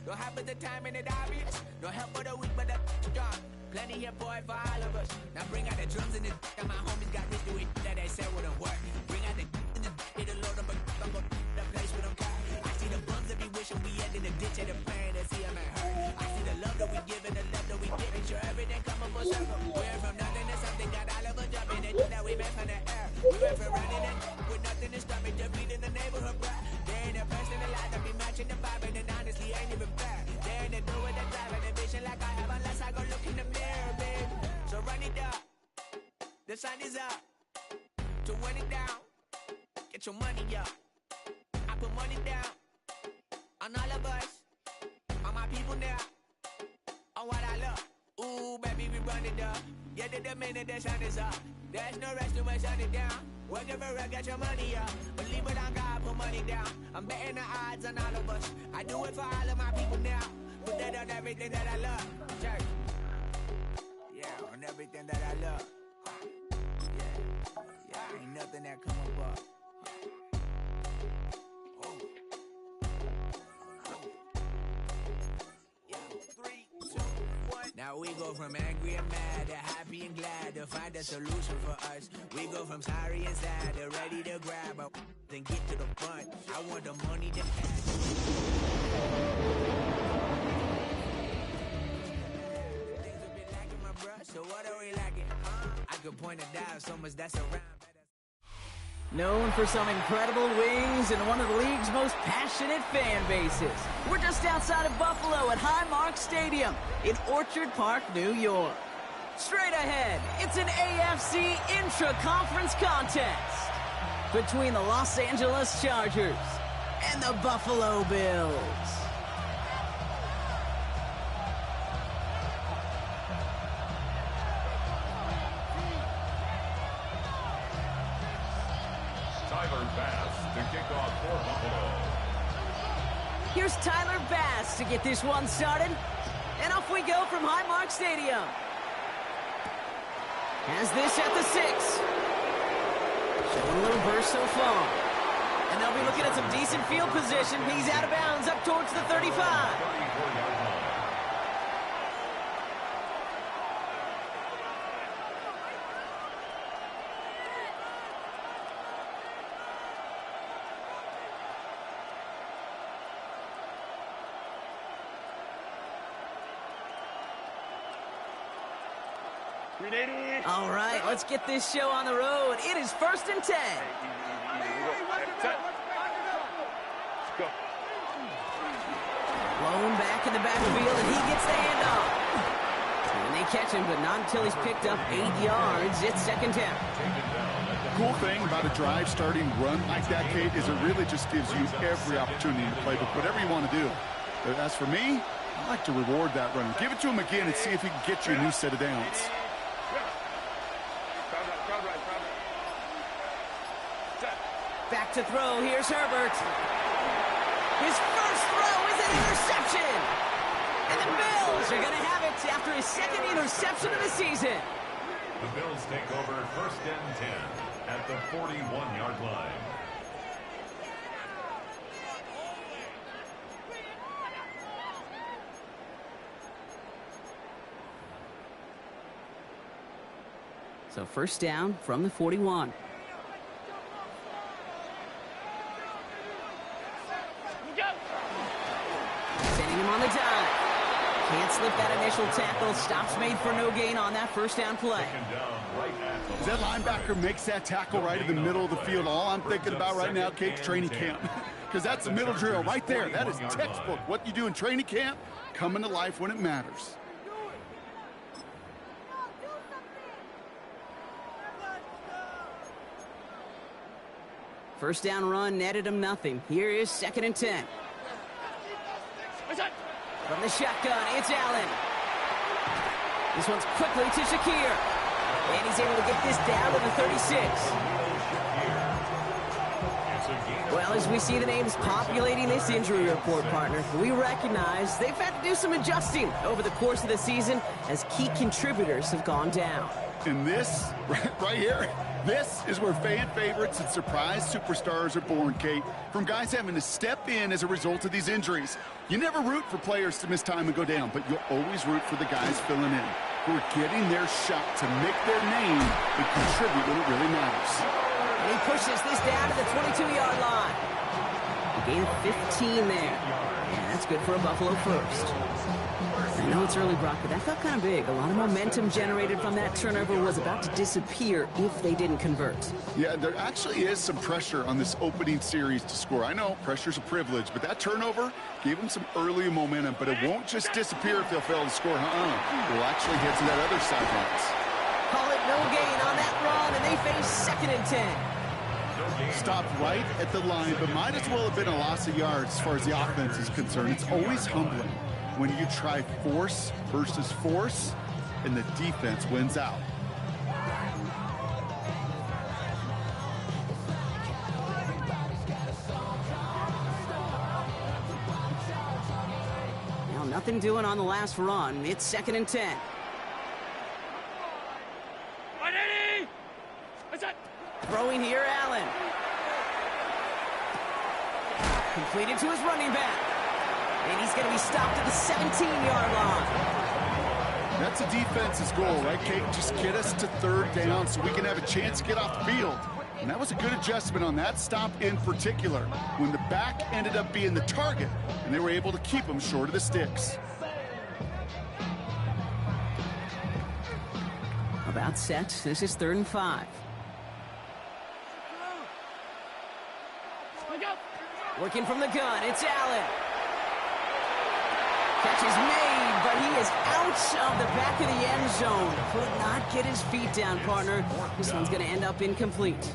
Don't happen the time and it obvious. No help for the weak, but the strong. Plenty here, boy, for all of us. Now bring out the drums and the and my homies got rich to it that they said wouldn't work. Bring out the and the it'll load up a the place with them car. I see the bums that be wishing we end in the ditch and the praying to see them and hurt. I see the love that we give and the love that we give. Make sure everything come up for circle. We're from nothing to something, got all of us jumping and that we met from the air. We went from running and with nothing to stop me, defeating the neighborhood brat. There ain't a person alive that be matching the vibe, and then honestly ain't even fair. There ain't a do with the drive and the vision like I have unless I go look in the mirror, babe. So run it up, the sun is up, to run it down, get your money up. I put money down, on all of us, on my people now, on what I love. Ooh, baby, we run it up, yeah, the minute the sun is up. There's no rest to it, shut it down. Working for real, get your money up. Believe it on God, put money down. I'm betting the odds on all of us. I do it for all of my people now. Put that on everything that I love. Church. Yeah, on everything that I love. Yeah, ain't nothing that come up. Now we go from angry and mad to happy and glad to find a solution for us. We go from sorry and sad to ready to grab up then get to the front. I want the money to add. Things have been lacking, my bruh, so what are we lacking? I could point it out so much that's around. Known for some incredible wings and one of the league's most passionate fan bases. We're just outside of Buffalo at Highmark Stadium in Orchard Park, New York. Straight ahead, it's an AFC intra-conference contest between the Los Angeles Chargers and the Buffalo Bills. Here's Tyler Bass to get this one started. And off we go from Highmark Stadium. Has this at the 6. Showing a little burst so far. And they'll be looking at some decent field position. He's out of bounds up towards the 35. All right, let's get this show on the road. It is 1st and 10. Blown back in the backfield, and he gets the handoff. And they catch him, but not until he's picked up 8 yards. It's 2nd down. Cool thing about a drive starting run like that, Kate, is it really just gives you every opportunity to play with whatever you want to do. But as for me, I like to reward that run. Give it to him again and see if he can get you a new set of downs. Back to throw. Here's Herbert. His first throw is an interception. And the Bills are going to have it after his 2nd interception of the season. The Bills take over 1st and 10 at the 41-yard line. So 1st down from the 41. Sending him on the dive. Can't slip that initial tackle. Stops made for no gain on that 1st down play. As that linebacker makes that tackle right in the middle of the field, all I'm thinking about right now, Kate's training camp. Because that's the middle drill right there. That is textbook. What you do in training camp, coming to life when it matters. First down run netted him nothing. Here is 2nd and 10. From the shotgun, it's Allen. This one's quickly to Shakir. And he's able to get this down to the 36. Well, as we see the names populating this injury report, partner, we recognize they've had to do some adjusting over the course of the season as key contributors have gone down. And this, right here, this is where fan favorites and surprise superstars are born, Kate. From guys having to step in as a result of these injuries. You never root for players to miss time and go down, but you'll always root for the guys filling in, who are getting their shot to make their name and contribute when it really matters. And he pushes this down to the 22-yard line. A gain of 15 there. Yeah, that's good for a Buffalo first. I know it's early, Brock, but that felt kind of big. A lot of momentum generated from that turnover was about to disappear if they didn't convert. Yeah, there actually is some pressure on this opening series to score. I know pressure's a privilege, but that turnover gave them some early momentum, but it won't just disappear if they'll fail to score. We'll actually head to that other sidelines. Call it no gain on that run, and they face 2nd and 10. Stopped right at the line, but might as well have been a loss of yards as far as the offense is concerned. It's always humbling when you try force versus force, and the defense wins out. Now, nothing doing on the last run. It's 2nd and 10. Throwing here, Allen. Completed to his running back. And he's going to be stopped at the 17-yard line. That's a defense's goal, right, Kate? Just get us to 3rd down so we can have a chance to get off the field. And that was a good adjustment on that stop in particular, when the back ended up being the target, and they were able to keep him short of the sticks. About set. This is 3rd and 5. Working from the gun, it's Allen. Catch is made, but he is out of the back of the end zone. Could not get his feet down, partner. This one's going to end up incomplete.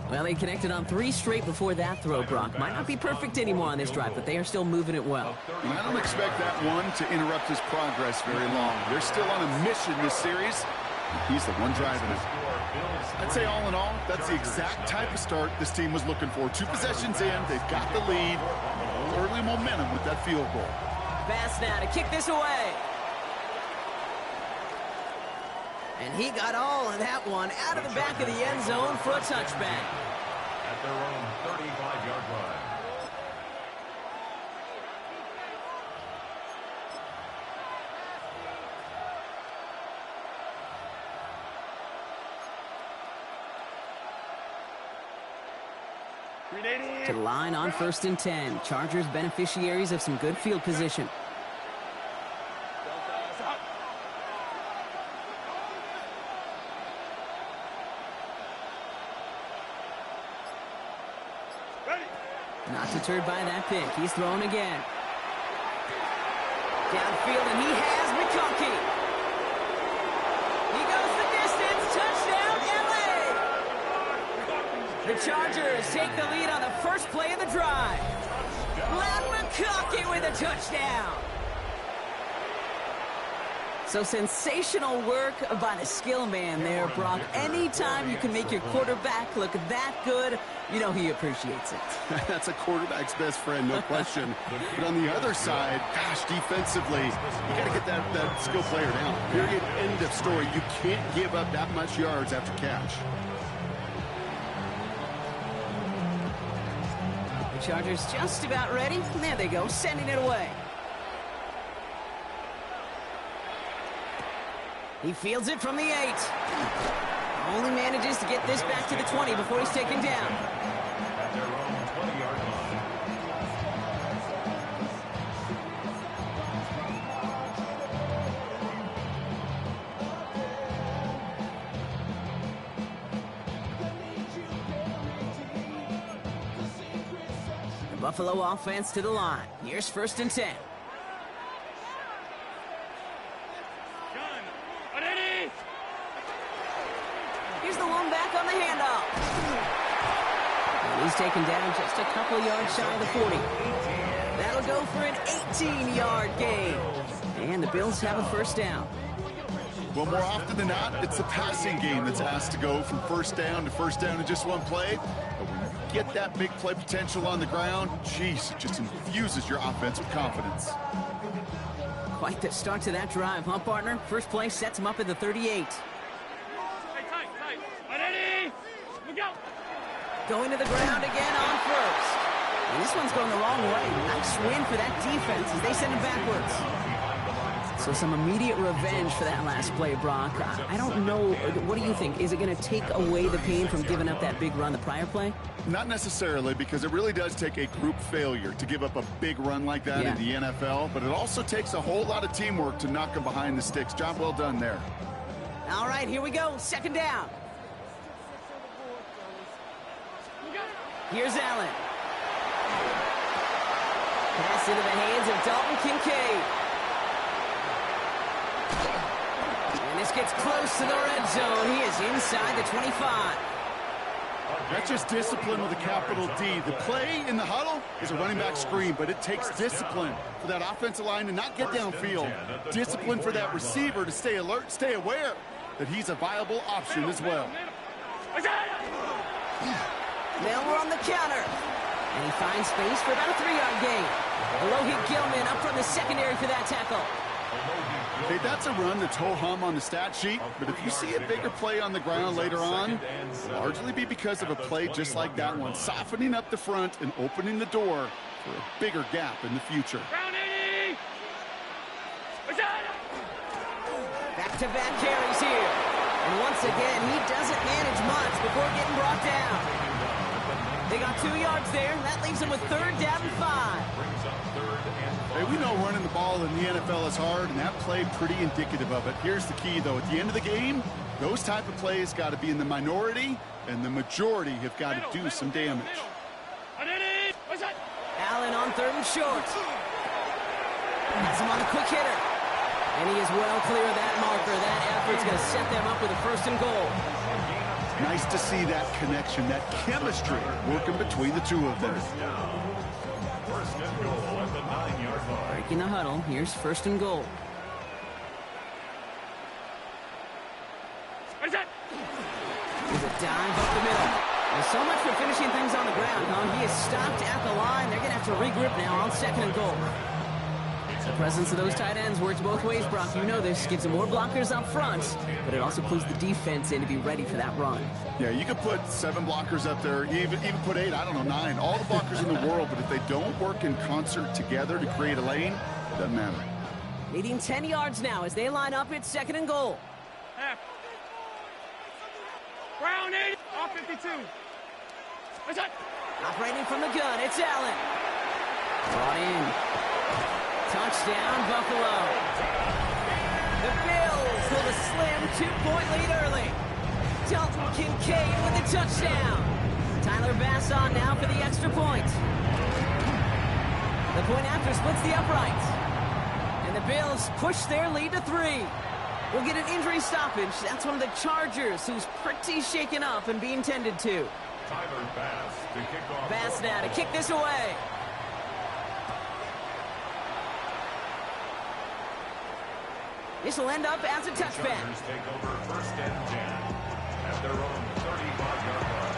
Well, they connected on 3 straight before that throw, Brock. Might not be perfect anymore on this drive, but they are still moving it well. And I don't expect that one to interrupt his progress very long. They're still on a mission this series. He's the one driving it. I'd say all in all, that's the exact type of start this team was looking for. 2 possessions in, they've got the lead. Early momentum with that field goal. Pass now to kick this away. And he got all of that one out of the back of the end zone for a touchback. At their own 35-yard line. To the line on 1st and 10. Chargers beneficiaries of some good field position. Not deterred by that pick. He's thrown again. Downfield, and he has McConkey. He goes the distance. Touchdown, LA! The Chargers take the lead on the first play of the drive. Glad McConkey with a touchdown. So sensational work by the skill man there, Brock. Anytime you can make your quarterback look that good, you know he appreciates it. That's a quarterback's best friend, no question. But on the other side, gosh, defensively, you got to get that skill player down. Period, end of story. You can't give up that much yards after catch. The Chargers just about ready. There they go, sending it away. He fields it from the 8. Only manages to get this back to the 20 before he's taken down. At their own 20-yard line. The Buffalo offense to the line. Here's 1st and 10. Here's the one back on the handoff. And he's taken down just a couple yards shy of the 40. That'll go for an 18-yard gain. And the Bills have a 1st down. Well, more often than not, it's the passing game that's asked to go from 1st down to 1st down in just one play. But when you get that big play potential on the ground, geez, it just infuses your offense with confidence. Quite the start to that drive, huh, partner? First play sets him up at the 38. going to the ground again on first. And this one's going the wrong way. Nice win for that defense as they send him backwards. So some immediate revenge for that last play, Brock. I don't know. What do you think? Is it going to take away the pain from giving up that big run the prior play? Not necessarily, because it really does take a group failure to give up a big run like that in the NFL. But it also takes a whole lot of teamwork to knock them behind the sticks. Job well done there. All right, here we go. Second down. Here's Allen. Pass into the hands of Dalton Kincaid. And this gets close to the red zone. He is inside the 25. That's just discipline with a capital D. The play in the huddle is a running back screen, but it takes discipline for that offensive line to not get downfield. Discipline for that receiver to stay alert, stay aware that he's a viable option as well. Now we're on the counter. And he finds space for about a 3-yard gain. Alohi Gilman up from the secondary for that tackle. Okay, that's a run that's ho-hum on the stat sheet, but if you see a bigger play on the ground later on, it'll largely be because of a play just like that one, softening up the front and opening the door for a bigger gap in the future. Back-to-back carries here. And once again, he doesn't manage much before getting brought down. They got 2 yards there. That leaves them with 3rd down and 5. Hey, we know running the ball in the NFL is hard, and that play pretty indicative of it. Here's the key, though. At the end of the game, those type of plays got to be in the minority, and the majority have got to do some damage. Allen on 3rd and short. Has him on the quick hitter. And he is well clear of that marker. That effort's going to set them up with a 1st and goal. Nice to see that connection, that chemistry working between the two of them. First and goal at the 9-yard line. Breaking the huddle. Here's 1st and goal. There's a dive up the middle. Well, so much for finishing things on the ground, huh? He is stopped at the line. They're going to have to regroup now on 2nd and goal. The presence of those tight ends works both ways, Brock. You know this. Gives them more blockers up front, but it also clues the defense in to be ready for that run. Yeah, you could put 7 blockers up there, even put 8, I don't know, 9. All the blockers in the world, but if they don't work in concert together to create a lane, it doesn't matter. Needing 10 yards now as they line up at 2nd and goal. Brown 8, off 52. Operating from the gun, it's Allen. Brought in. Touchdown, Buffalo. The Bills hold a slim 2-point lead early. Dalton Kincaid with the touchdown. Tyler Bass on now for the extra point. The point after splits the uprights. And the Bills push their lead to 3. We'll get an injury stoppage. That's one of the Chargers, who's pretty shaken up and being tended to. Tyler Bass to kick off. Bass now to kick this away. This will end up as a touchback. Chargers take over 1st and 10 at their own 35-yard line.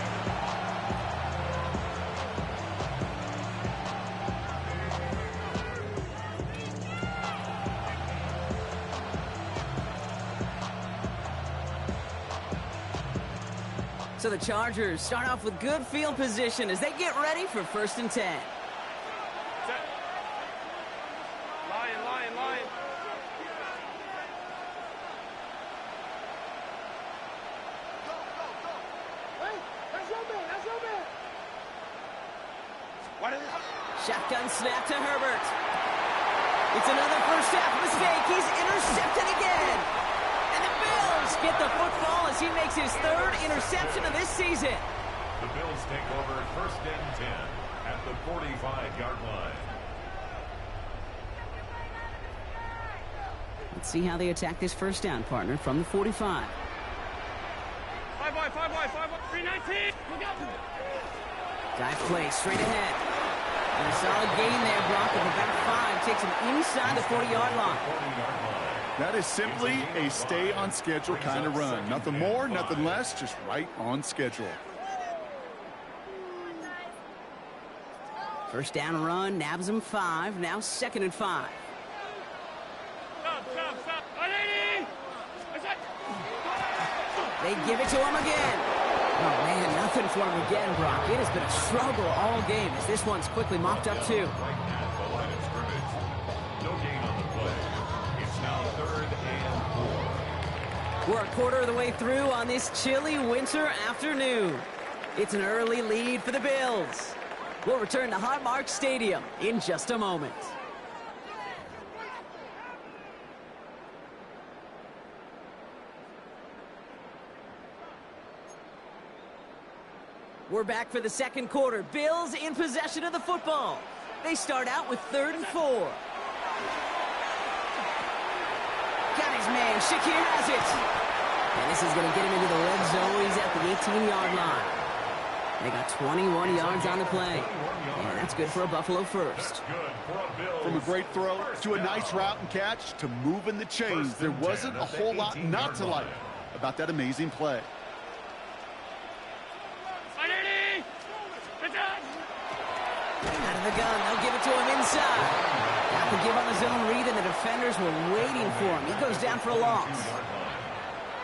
So the Chargers start off with good field position as they get ready for 1st and 10. Lion. Shotgun snap to Herbert. It's another first half mistake. He's intercepted again. And the Bills get the football as he makes his 3rd interception of this season. The Bills take over 1st and 10 at the 45-yard line. Let's see how they attack this 1st down, partner, from the 45. 5 wide, 319. Dive play straight ahead. And a solid gain there, Brock, of about 5. Takes him inside the 40-yard line. That is simply a stay-on-schedule kind of run. Nothing more, nothing less, just right on schedule. 1st down run, nabs him 5. Now 2nd and 5. Stop. 180. They give it to him again. Oh, man, nothing for him again, Brock. It has been a struggle all game as this one's quickly mopped up, too. Right at the line of scrimmage. No gain on the play. It's now 3rd and 4. We're a quarter of the way through on this chilly winter afternoon. It's an early lead for the Bills. We'll return to Highmark Stadium in just a moment. We're back for the second quarter. Bills in possession of the football. They start out with 3rd and 4. Got his man. Shakir has it. And this is going to get him into the red zone. He's at the 18-yard line. They got 21 yards on the play. And that's good for a Buffalo first. From a great throw to a nice route and catch to moving the chains, there wasn't a whole lot not to like about that amazing play. Out of the gun, they'll give it to him inside. Got the give on the zone read, and the defenders were waiting for him. He goes down for a loss.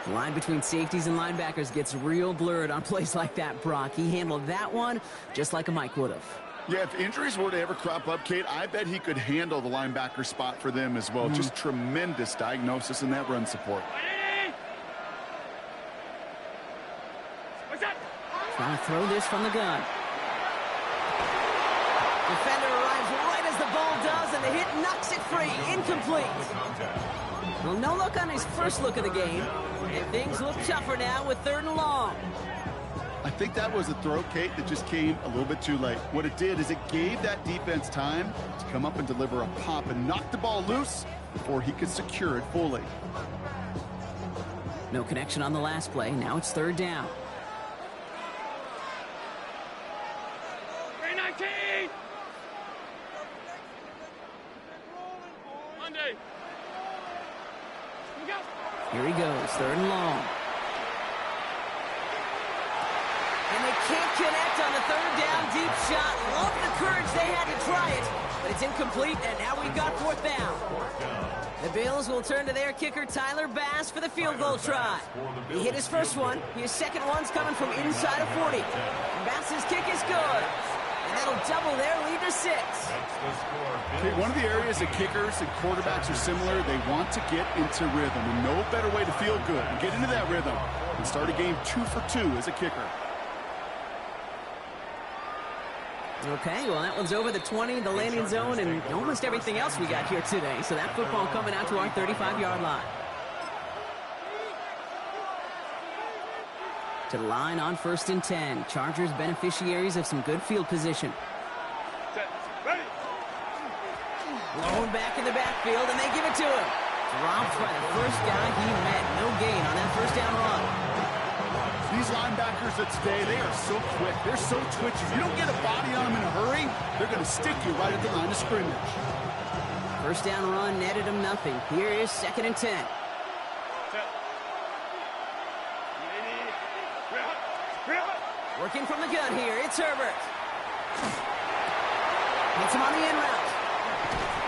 The line between safeties and linebackers gets real blurred on plays like that, Brock. He handled that one just like a Mike would have. Yeah, if injuries were to ever crop up, Kate, I bet he could handle the linebacker spot for them as well. Just tremendous diagnosis in that run support. Trying to throw this from the gun. Defender arrives right as the ball does, and the hit knocks it free. Incomplete. Well, no look on his first look of the game, and things look tougher now with 3rd and long. I think that was a throw, Kate, that just came a little bit too late. What it did is it gave that defense time to come up and deliver a pop and knock the ball loose before he could secure it fully. No connection on the last play. Now it's 3rd down. 319! Monday. Here he goes, 3rd and long. And they can't connect on the 3rd down deep shot. Love the courage they had to try it, but it's incomplete, and now we've got 4th down. The Bills will turn to their kicker, Tyler Bass, for the field goal try. He hit his first one. His second one's coming from inside of 40. Bass's kick is good. And that'll double their lead to 6. Okay, one of the areas that kickers and quarterbacks are similar, they want to get into rhythm. And no better way to feel good and get into that rhythm and start a game 2 for 2 as a kicker. Okay, well, that one's over the 20, the landing zone, and almost everything else we got here today. So that football coming out to our 35-yard line. To the line on 1st and 10. Chargers beneficiaries of some good field position. Blown back in the backfield, and they give it to him. Dropped by the first guy he met. No gain on that 1st down run. These linebackers of today, they are so quick. They're so twitchy. You don't get a body on them in a hurry, they're going to stick you right at the line of scrimmage. 1st down run netted him nothing. Here is 2nd and 10. Working from the gun here, it's Herbert. Hits him on the in route.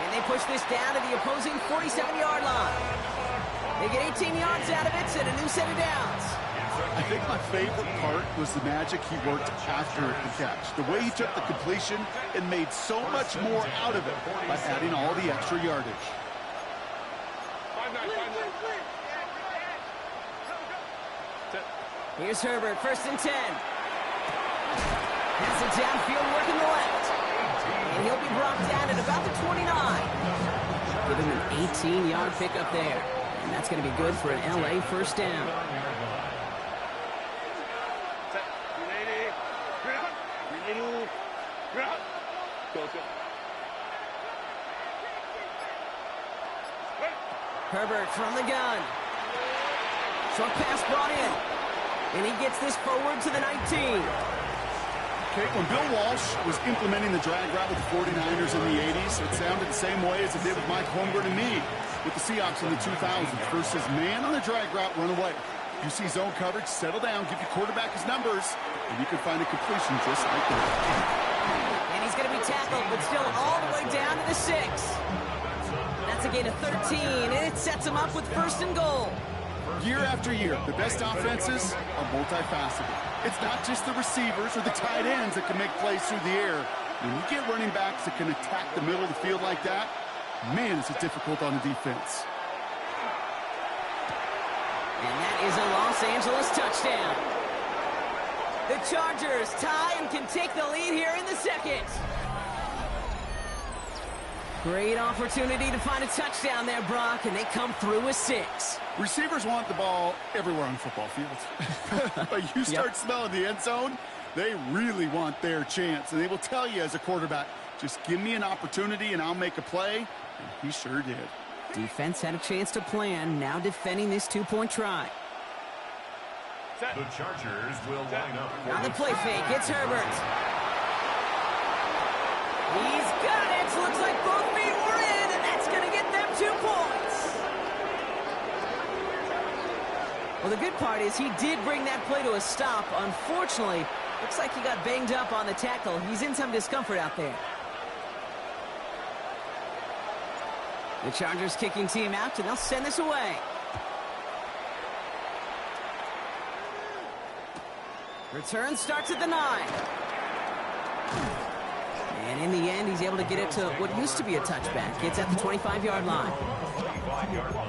And they push this down to the opposing 47-yard line. They get 18 yards out of it and a new set of downs. I think my favorite part was the magic he worked after the catch. The way he took the completion and made so much more out of it by adding all the extra yardage. Here's Herbert, 1st and 10. Pass it downfield, working the left. And he'll be brought down at about the 29. Give him an 18-yard pickup there. And that's going to be good for an LA 1st down. Herbert from the gun. Short pass brought in. And he gets this forward to the 19. Okay, when Bill Walsh was implementing the drag route with the 49ers in the 80s, it sounded the same way as it did with Mike Holmgren and me with the Seahawks in the 2000s. Versus man on the drag route, run away. You see zone coverage, settle down, give your quarterback his numbers, and you can find a completion just like that. And he's going to be tackled, but still all the way down to the 6. That's a gain of 13, and it sets him up with 1st and goal. Year after year, the best offenses are multifaceted. It's not just the receivers or the tight ends that can make plays through the air. When you get running backs that can attack the middle of the field like that, man, is it difficult on the defense. And that is a Los Angeles touchdown. The Chargers tie and can take the lead here in the second. Great opportunity to find a touchdown there, Brock, and they come through with 6. Receivers want the ball everywhere on the football field. But you start smelling the end zone, they really want their chance. And they will tell you as a quarterback, just give me an opportunity and I'll make a play. And he sure did. Defense had a chance to plan, now defending this 2-point try. The Chargers will line up. On the play fake, it's Herbert. He's got it. Looks like both feet were in, and that's going to get them 2 points. Well, the good part is he did bring that play to a stop. Unfortunately, looks like he got banged up on the tackle. He's in some discomfort out there. The Chargers kicking team out, and they'll send this away. Return starts at the 9. And in the end, he's able to get it to what used to be a touchback. It's at the 25-yard line. 25-yard line.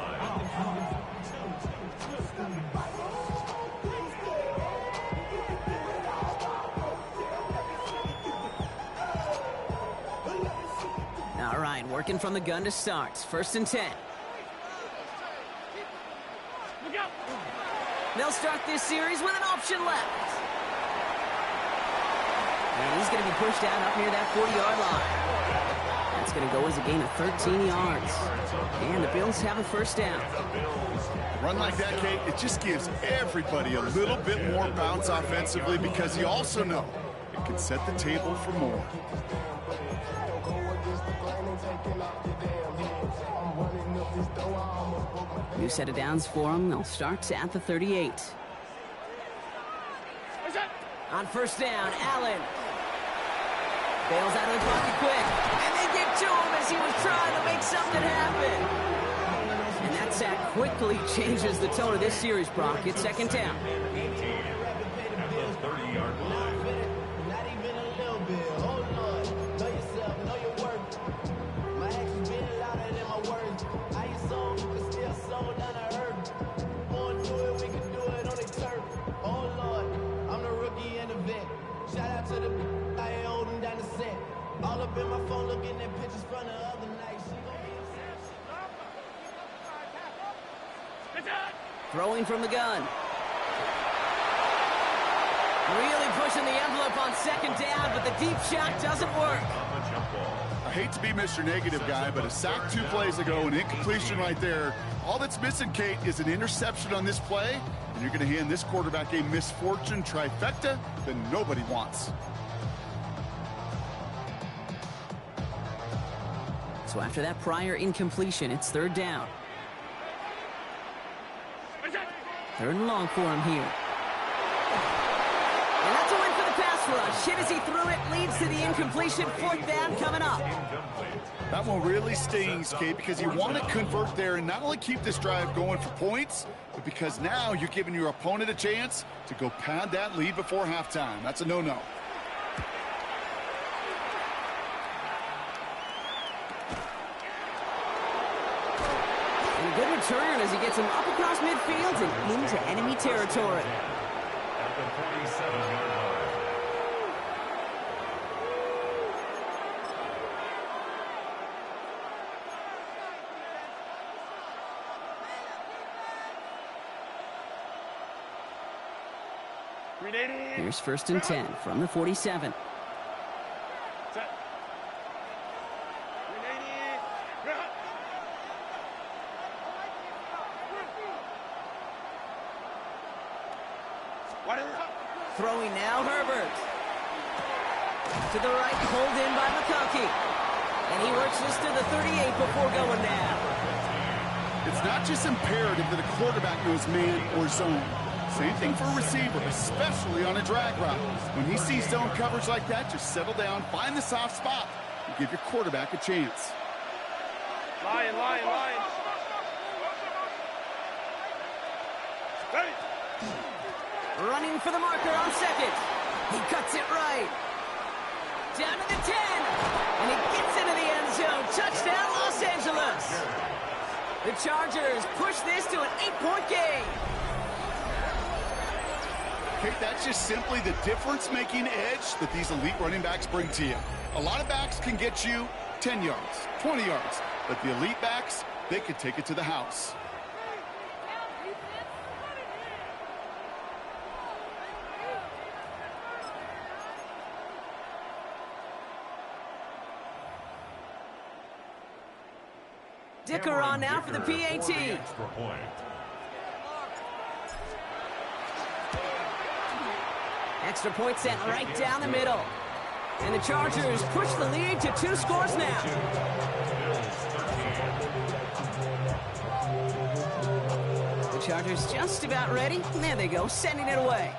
All right, working from the gun to start. 1st and 10. Look out! They'll start this series with an option left. And he's going to be pushed out up near that 40-yard line. That's going to go as a gain of 13 yards. And the Bills have a 1st down. A run like that, Kate, it just gives everybody a little bit more bounce offensively because you also know it can set the table for more. New set of downs for them. They'll start at the 38. On 1st down, Allen bails out of the pocket quick, and they get to him as he was trying to make something happen. And that sack quickly changes the tone of this series, Brock. It's 2nd down. At the 30-yard line. Not even a little bit. Hold on. Know yourself, know your worth. My actions been louder than my words. I ain't sold, but still sold down the earth. Wanna do it, we can do it on the turf. Oh Lord, I'm the rookie and the vet. Shout out to the I ain't holding down the set. All up in my phone looking at pictures from the other night. She gon' be Throwing from the gun. Really pushing the envelope on 2nd down, but the deep shot doesn't work. I hate to be Mr. Negative guy, but a sack 2 plays ago, an incompletion right there. All that's missing, Kate, is an interception on this play, and you're going to hand this quarterback a misfortune trifecta that nobody wants. So after that prior incompletion, it's 3rd down. 3rd and long for him here. And that's a win for the pass rush. Hit as he threw it, leads to the incompletion. 4th down coming up. That one really stings, Kate, because you want to convert there and not only keep this drive going for points, but because now you're giving your opponent a chance to go pad that lead before halftime. That's a no-no. And a good return as he gets him up across midfield and into enemy territory. At the 47-yard line. Here's 1st and 10 from the 47. Throwing now, Herbert. To the right, pulled in by McConkey. And he works this to the 38 before going down. It's not just imperative that a quarterback knows man or zone. Same thing for a receiver, especially on a drag route. When he sees zone coverage like that, just settle down, find the soft spot, and give your quarterback a chance. Lion. Running for the marker on second. He cuts it right. Down to the 10. And he gets into the end zone. Touchdown, Los Angeles. The Chargers push this to an 8-point game. Okay, that's just simply the difference-making edge that these elite running backs bring to you. A lot of backs can get you 10 yards, 20 yards, but the elite backs, they can take it to the house. Dicker on now for the PAT. Extra point. Extra point sent right down the middle. And the Chargers push the lead to 2 scores now. The Chargers just about ready. There they go, sending it away.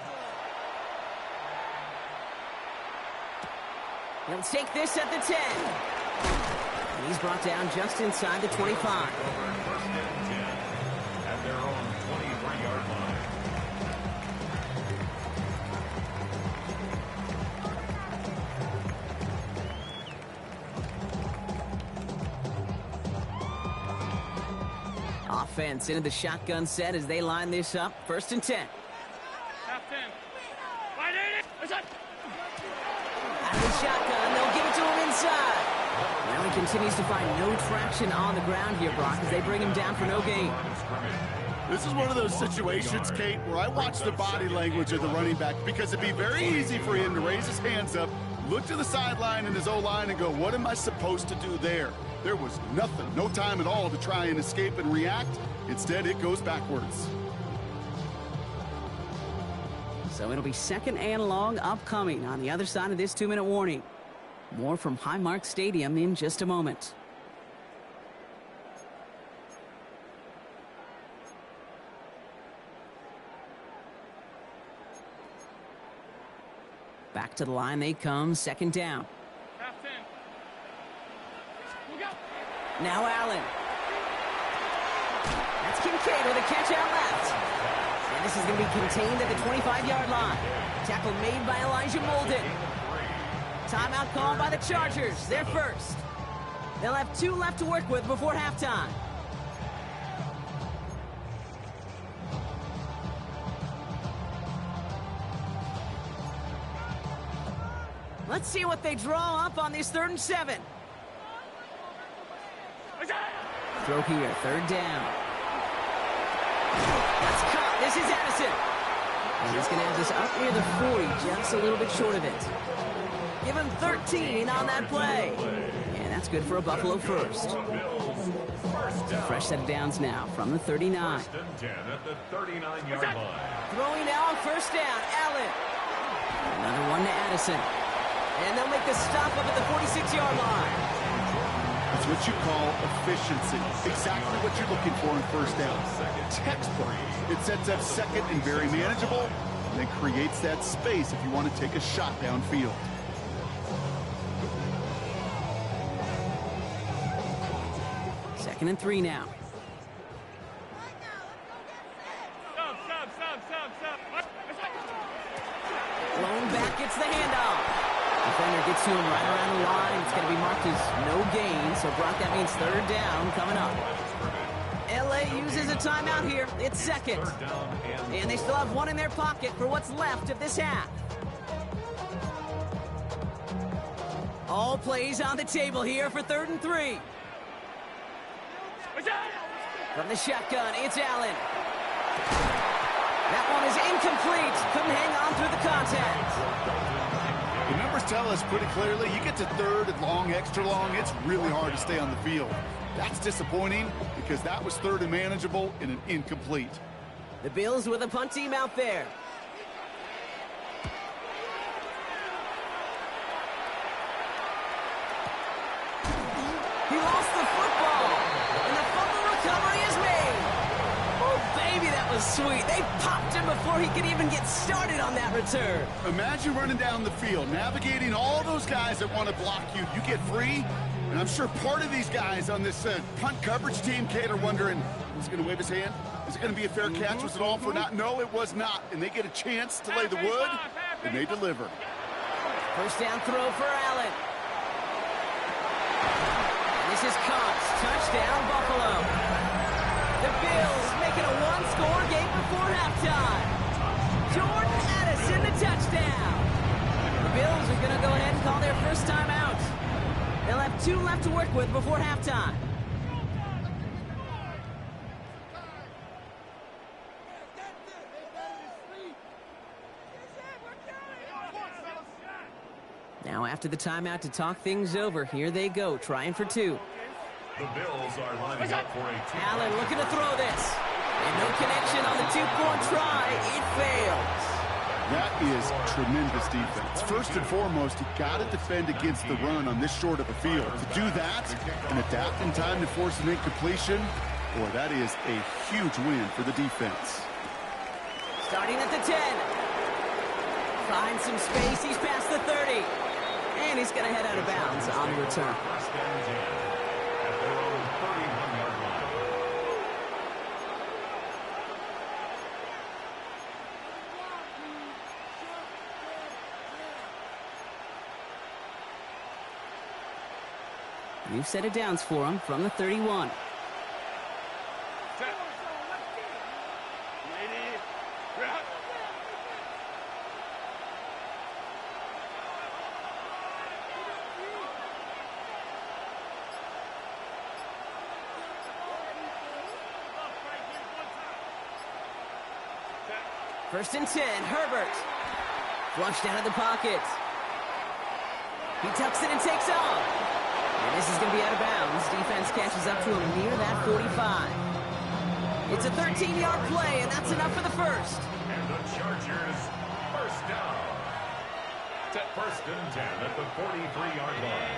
He'll take this at the 10. And he's brought down just inside the 25. First and 10 at their own 23-yard line. Offense into the shotgun set as they line this up. First and 10. Half 10. Wide 80. What's up? Out of the shotgun, they'll give it to him inside. Now he continues to find no traction on the ground here, Brock, as they bring him down for no gain. This is one of those situations, Kate, where I watch the body language of the running back because it'd be very easy for him to raise his hands up, look to the sideline in his O-line and go, what am I supposed to do there? There was nothing, no time at all to try and escape and react. Instead, it goes backwards. So it'll be second and long upcoming on the other side of this 2-minute warning. More from Highmark Stadium in just a moment. Back to the line they come, second down. Half 10. We'll go. Now Allen. That's Kincaid with a catch out left. And this is going to be contained at the 25-yard line. Tackle made by Elijah Molden. Timeout called by the Chargers. They're first. They'll have 2 left to work with before halftime. Let's see what they draw up on this 3rd and 7. Throw here, 3rd down. That's caught. This is Addison. And he's going to have this up near the 40, just a little bit short of it. Give him 13 on that play. And that's good for a Buffalo first. Fresh set of downs now from the 39. First and 10 at the 39-yard line. Throwing now, 1st down, Allen. Another one to Addison. And they'll make the stop up at the 46-yard line. It's what you call efficiency. Exactly what you're looking for in 1st down. Textbook. It sets up second and very manageable, and then creates that space if you want to take a shot downfield. Second and 3 now. Stop. Blown back, gets the handoff. Defender gets to him right around the line. It's going to be marked as no gain. So, Brock, that means 3rd down coming up. LA uses a timeout here. It's second. And they still have 1 in their pocket for what's left of this half. All plays on the table here for 3rd and 3. From the shotgun, it's Allen. That one is incomplete. Couldn't hang on through the contact. The numbers tell us pretty clearly, you get to 3rd and long, extra long, it's really hard to stay on the field. That's disappointing because that was 3rd and manageable and an incomplete. The Bills with a punt team out there. He lost the football, and the fumble recovery is made. Oh, baby, that was sweet. They popped him before he could even get started on that return. Imagine running down the field, navigating all those guys that want to block you. You get free, And I'm sure part of these guys on this punt coverage team, Kate, are wondering, is he going to wave his hand? Is it going to be a fair catch? Was it all for naught? No, it was not. And they get a chance to lay the wood, and they deliver. First down throw for Allen. And this is caught. Touchdown, Buffalo. The Bills making a one-score game before halftime. Jordan Addison, the touchdown. The Bills are going to go ahead and call their first time out. They'll have 2 left to work with before halftime. Now after the timeout to talk things over, here they go, trying for 2. The Bills are lining up for a Allen looking to throw this. And no connection on the 2-point try. It fails. That is tremendous defense. First and foremost, you got to defend against the run on this short of a field. To do that and adapt in time to force an incompletion, boy, that is a huge win for the defense. Starting at the 10. Finds some space. He's past the 30. And he's going to head out of bounds on the return. first and 10 at their own 31-yard line. New set of downs for him from the 31. First and 10, Herbert. Flushed out of the pocket. He tucks it and takes off. And this is going to be out of bounds. Defense catches up to him near that 45. It's a 13-yard play, and that's enough for the first. And the Chargers, first down. First and 10 at the 43-yard line.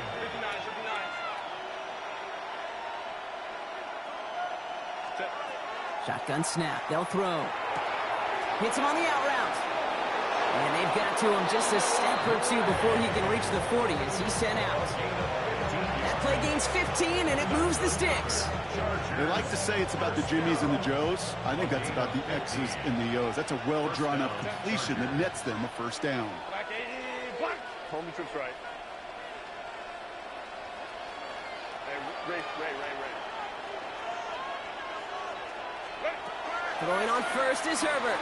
59. Shotgun snap. They'll throw. Hits him on the out route. And they've got to him just a step or 2 before he can reach the 40 as he's sent out. That play gains 15, and it moves the sticks. They like to say it's about the Jimmies and the Joes. I think that's about the X's and the O's. That's a well-drawn-up completion that nets them a first down. Black 80, black. Home trips right. Ray. Throwing on first is Herbert.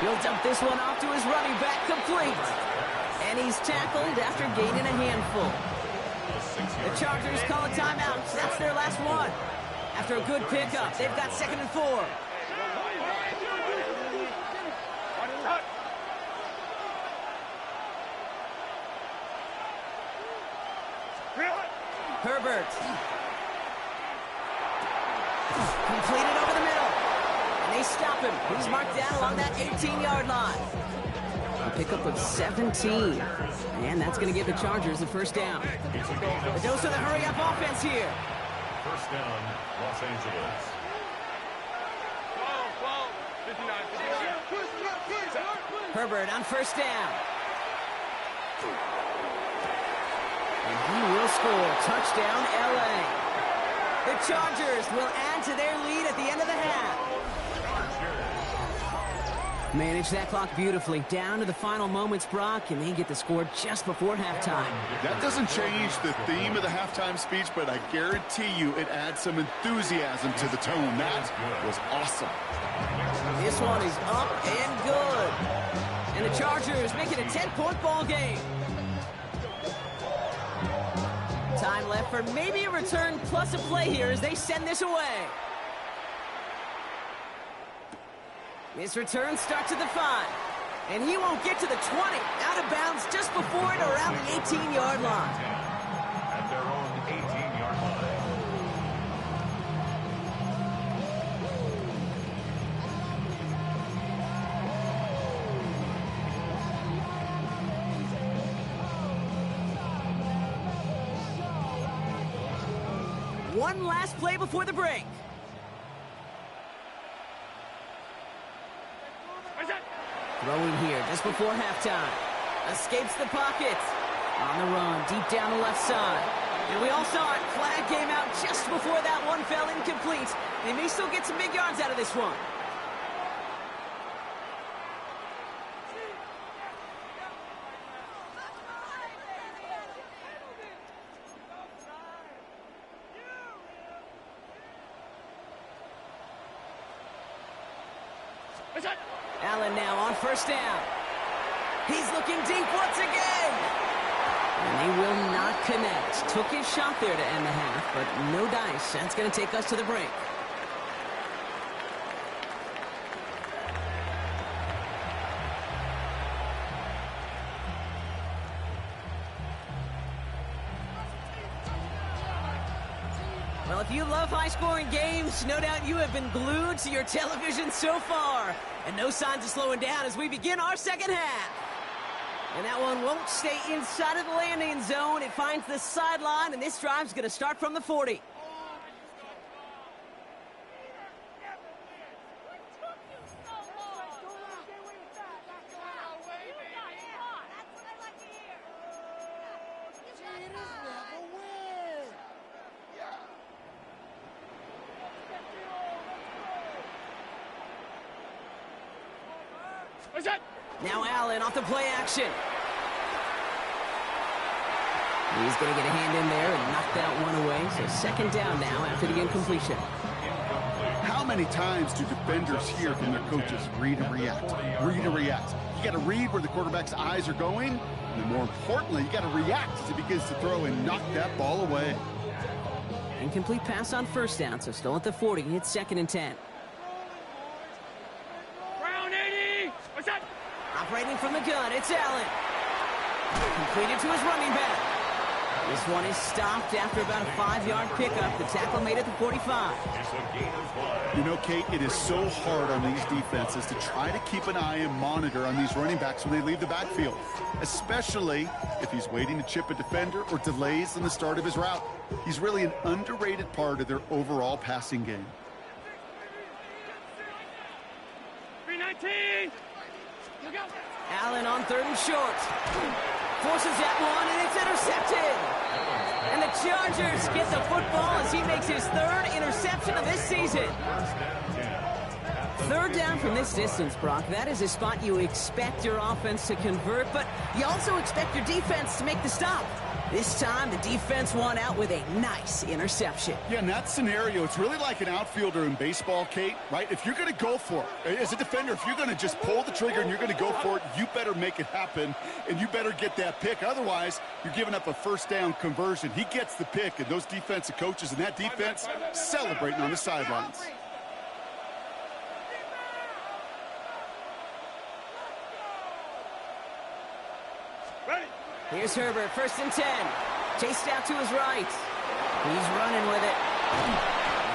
He'll dump this one off to his running back, complete. And he's tackled after gaining a handful. The Chargers call a timeout. That's their last one. After a good pickup, they've got 2nd and 4. Herbert. Completed over the middle. And they stop him. He's marked down along that 18-yard line. A pickup of 17. And that's going to give the Chargers a first down. The dose of the hurry-up offense here. First down, Los Angeles. 59. Herbert on first down. And he will score. Touchdown, L.A. The Chargers will add to their lead at the end of the half. Manage that clock beautifully. Down to the final moments, Brock, and they get the score just before halftime. That doesn't change the theme of the halftime speech, but I guarantee you it adds some enthusiasm to the tone. That was awesome. This one is up and good. And the Chargers make it a 10-point ball game. Time left for maybe a return plus a play here as they send this away. This return starts at the 5. And he won't get to the 20. Out of bounds just before it around the 18-yard line. At their own 18-yard line. One last play before the break. Throwing here just before halftime. Escapes the pocket. On the run, deep down the left side. And we all saw it. Flag came out just before that one fell incomplete. They may still get some big yards out of this one. Allen now on first down. He's looking deep once again. And they will not connect. Took his shot there to end the half, but no dice. That's going to take us to the break. Well, if you love high-scoring games, no doubt you have been glued to your television so far. And no signs of slowing down as we begin our second half. And that one won't stay inside of the landing zone. It finds the sideline, and this drive's going to start from the 40. Now Allen off the play action. He's going to get a hand in there and knock that one away. So second down now after the incompletion. How many times do defenders hear from their coaches, read and react, read and react? You got to read where the quarterback's eyes are going, and then more importantly, you got to react as he begins to throw and knock that ball away. Incomplete pass on first down, so still at the 40. It's second and 10. Operating from the gun, it's Allen. Completed to his running back. This one is stopped after about a 5-yard pickup. The tackle made it to 45. You know, Kate, it is so hard on these defenses to try to keep an eye and monitor on these running backs when they leave the backfield, especially if he's waiting to chip a defender or delays in the start of his route. He's really an underrated part of their overall passing game. 319! Allen on third and short. Forces that one, and it's intercepted. And the Chargers get the football as he makes his third interception of this season. Third down from this distance, Brock. That is a spot you expect your offense to convert, but you also expect your defense to make the stop. This time, the defense won out with a nice interception. Yeah, in that scenario, it's really like an outfielder in baseball, Kate, right? If you're going to go for it, as a defender, if you're going to just pull the trigger and you're going to go for it, you better make it happen, and you better get that pick. Otherwise, you're giving up a first down conversion. He gets the pick, and those defensive coaches and that defense celebrating on the sidelines. Here's Herbert, first and 10. Chased out to his right. He's running with it.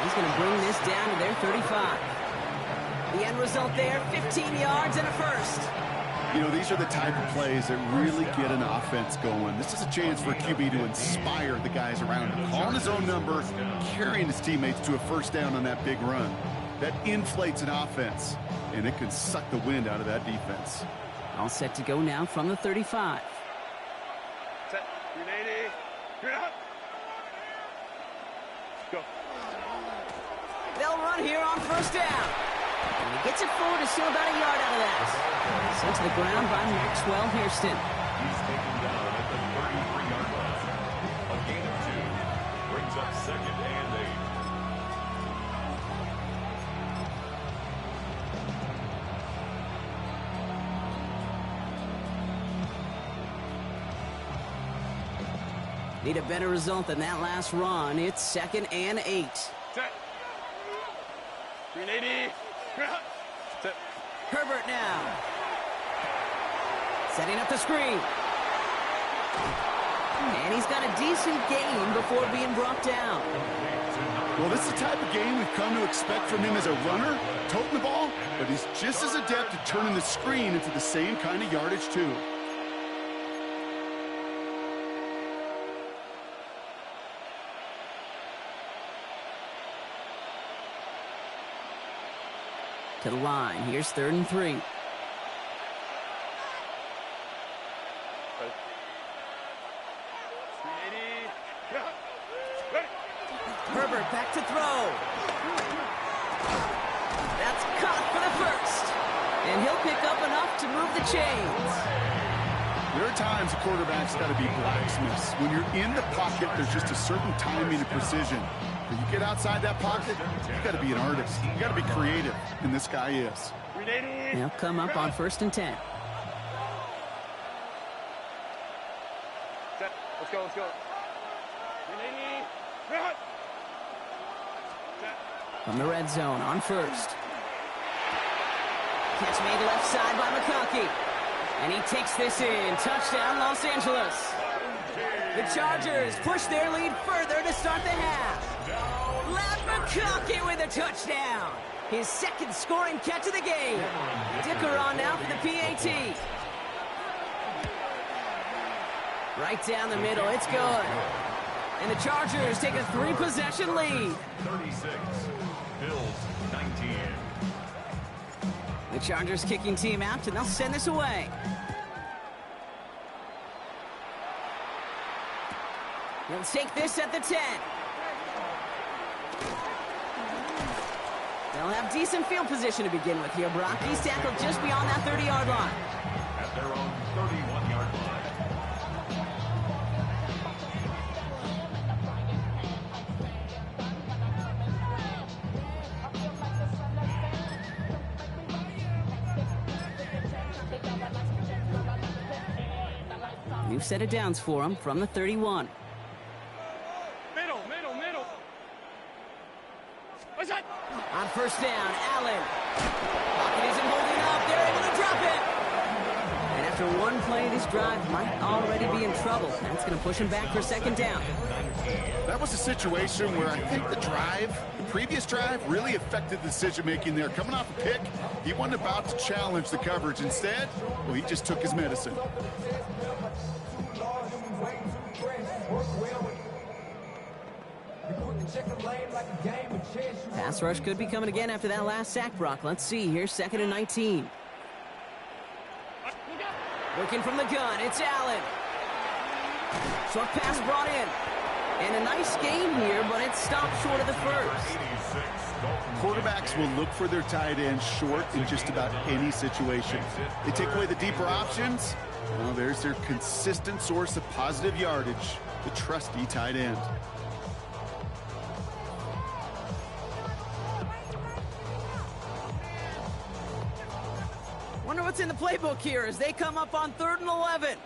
He's going to bring this down to their 35. The end result there, 15 yards and a first. You know, these are the type of plays that really get an offense going. This is a chance for a QB to inspire the guys around him. Calling his own number, carrying his teammates to a first down on that big run. That inflates an offense, and it can suck the wind out of that defense. All set to go now from the 35. Set. 380. You're out. Go. They'll run here on first down. And he gets it forward to still about a yard out of that. Sent to the ground by Maxwell Hairston. He's taken down at the 33-yard line. A gain of 2 brings up second and 8. Need a better result than that last run. It's second and 8. Set. 380. Set. Herbert now. Setting up the screen. And he's got a decent gain before being brought down. Well, this is the type of game we've come to expect from him as a runner, toting the ball, but he's just as adept at turning the screen into the same kind of yardage, too. To the line. Here's third and 3. Herbert back to throw. That's caught for the first. And he'll pick up enough to move the chains. There are times a quarterback's got to be blacksmiths. When you're in the pocket, there's just a certain timing and precision. When you get outside that pocket, you've got to be an artist. You've got to be creative, and this guy is. They'll come up on 1st and 10. Let's go, let's go. From the red zone on 1st. Catch made left side by McConkey. And he takes this in. Touchdown, Los Angeles. The Chargers push their lead further to start the half. Ladd McConkey with a touchdown. His second scoring catch of the game. Dicker on now for the PAT. Right down the middle. It's good. And the Chargers take a 3-possession lead. 36. Bills 19. The Chargers kicking team out, and they'll send this away. They'll take this at the 10. They'll have decent field position to begin with here, Brock. He's tackled just beyond that 30-yard line. At their own 31-yard line. New set of downs for him from the 31. Middle. What's that? On 1st down, Allen. Pocket isn't holding up. They're able to drop it. And after one play, this drive might already be in trouble. That's going to push him back for 2nd down. That was a situation where I think the previous drive, really affected the decision-making there. Coming off a pick, he wasn't about to challenge the coverage. Instead, well, he just took his medicine. Pass rush could be coming again after that last sack, Brock. Let's see here, 2nd and 19. Looking from the gun, it's Allen. Short pass brought in. And a nice gain here, but it stopped short of the first. Quarterbacks will look for their tight end short in just about any situation. They take away the deeper options. Well, there's their consistent source of positive yardage, the trusty tight end. Wonder what's in the playbook here as they come up on 3rd and 11.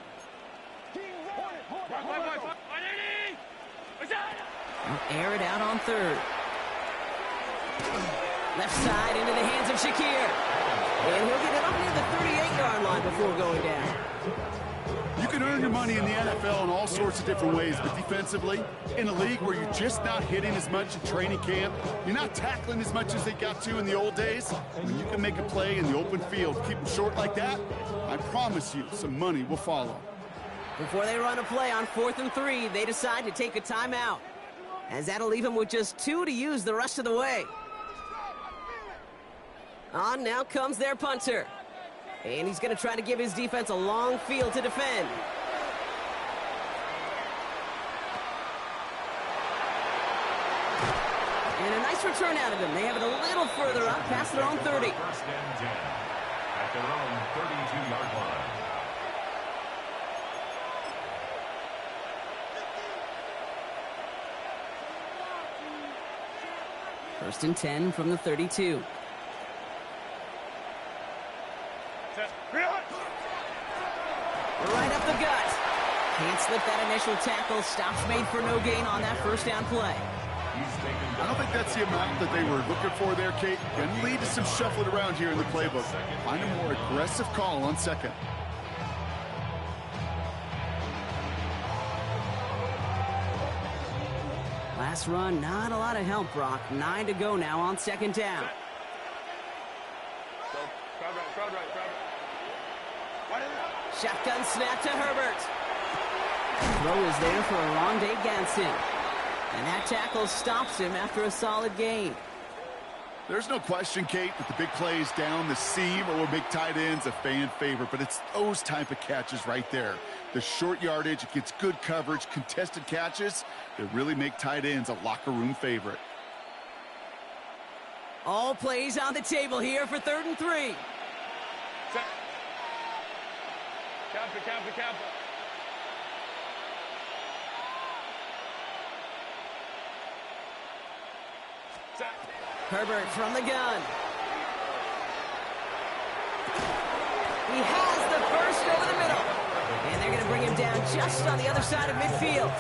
They'll air it out on 3rd. Left side into the hands of Shakir. And he'll get it up near the 38-yard line before going down. You can earn your money in the NFL in all sorts of different ways, but defensively, in a league where you're just not hitting as much in training camp, you're not tackling as much as they got to in the old days, when you can make a play in the open field, keep them short like that, I promise you some money will follow. Before they run a play on 4th and 3, they decide to take a timeout, as that'll leave them with just 2 to use the rest of the way. On now comes their punter. And he's going to try to give his defense a long field to defend. And a nice return out of him. They have it a little further up past their own 30. 1st and 10 at their own 32-yard line. First and 10 from the 32. Right up the gut. Can't slip that initial tackle. Stops made for no gain on that 1st down play. I don't think that's the amount that they were looking for there, Kate. Going to lead to some shuffling around here in the playbook. Find a more aggressive call on 2nd. Last run, not a lot of help, Brock. 9 to go now on 2nd down. Shotgun snap to Herbert. Throw is there for Rondé Ganson. And that tackle stops him after a solid gain. There's no question, Kate, that the big plays down the seam or big tight ends a fan favorite, but it's those type of catches right there. The short yardage, it gets good coverage, contested catches that really make tight ends a locker room favorite. All plays on the table here for 3rd and 3. Set. Camper. Set. Herbert from the gun. He has the first over the middle. And they're going to bring him down just on the other side of midfield.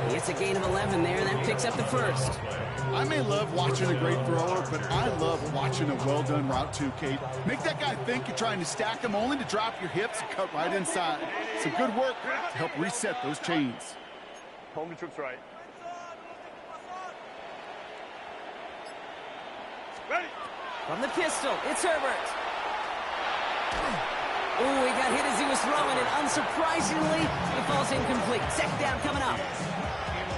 He gets a gain of 11 there, and that picks up the first. I may love watching a great thrower, but I love watching a well-done route too, Kate. Make that guy think you're trying to stack him only to drop your hips and cut right inside. Some good work to help reset those chains. Home troops right. Ready. From the pistol, it's Herbert. Oh, he got hit as he was throwing, and unsurprisingly, it falls incomplete. 2nd down coming up.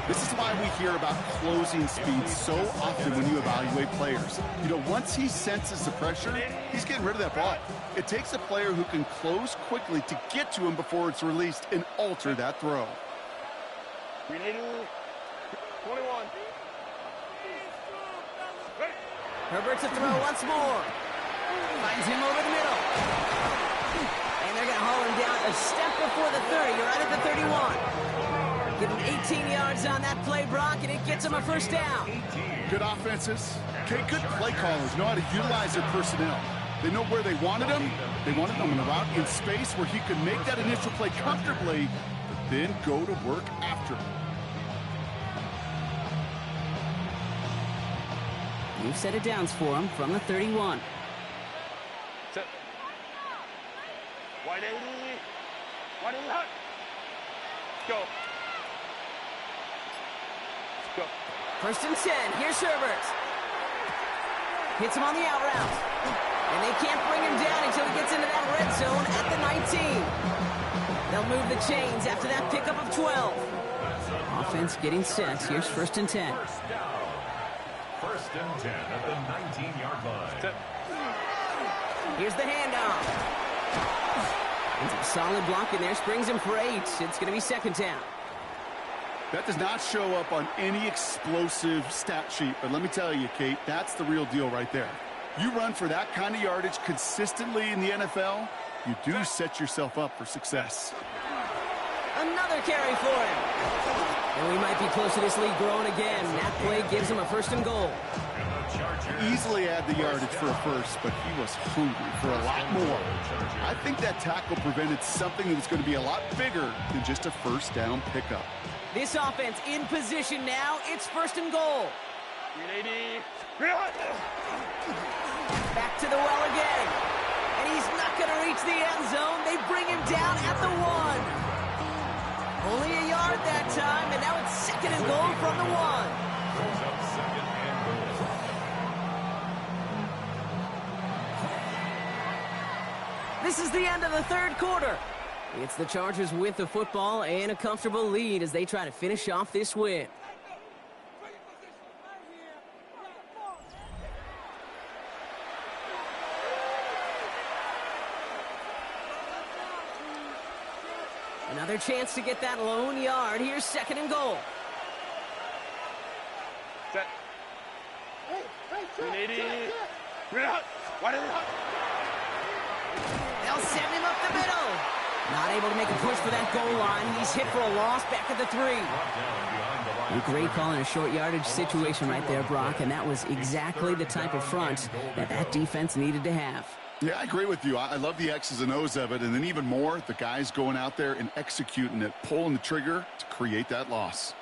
This is why we hear about closing speed so often when you evaluate players. You know, once he senses the pressure, he's getting rid of that ball. It takes a player who can close quickly to get to him before it's released and alter that throw. 21. Ready. Herbert to throw once more. Finds him over the middle. And they're going to haul him down a step before the 30. You're right at the 31. Give him 18 yards on that play, Brock, and it gets him a 1st down. Good offenses. Okay, good play callers know how to utilize their personnel. They know where they wanted him. They wanted him in a route in space where he could make that initial play comfortably, but then go to work after. You've set it downs for him from the 31. Set. Wide 80. Wide 80 hot. Go. Go. 1st and 10. Here's Herbert. Hits him on the out route. And they can't bring him down until he gets into that red zone at the 19. They'll move the chains after that pickup of 12. Offense getting set. Here's 1st and 10. 1st and 10 at the 19-yard line. Set. Here's the handoff. And some solid block in there. Springs him for 8. It's going to be 2nd down. That does not show up on any explosive stat sheet, but let me tell you, Kate, that's the real deal right there. You run for that kind of yardage consistently in the NFL, you do set yourself up for success. Another carry for him. And we might be close to this lead growing again. That play gives him a 1st and goal. Easily add the yardage for a first, but he was hungry for a lot more. I think that tackle prevented something that was going to be a lot bigger than just a 1st down pickup. This offense in position now. It's 1st and goal. 380. Back to the well again. And he's not going to reach the end zone. They bring him down at the 1. Only a yard that time, and now it's 2nd and goal from the 1. This is the end of the 3rd quarter. It's the Chargers with the football and a comfortable lead as they try to finish off this win. Another chance to get that lone yard. Here's 2nd and goal. Set. 380. Wide 80 hot. They'll send him up the middle. Not able to make a push for that goal line. He's hit for a loss back at the 3. A great call in a short yardage situation right there, Brock, and that was exactly the type of front that defense needed to have. Yeah, I agree with you. I love the X's and O's of it, and then even more, the guys going out there and executing it, pulling the trigger to create that loss.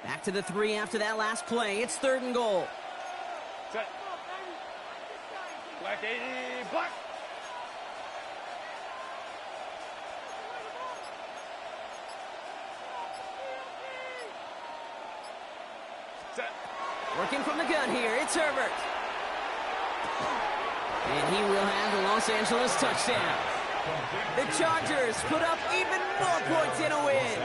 Back to the 3 after that last play. It's 3rd and goal. Set. Black 80. Black. Set. Working from the gun here. It's Herbert. And he will have the Los Angeles touchdown. The Chargers put up even more points in a win.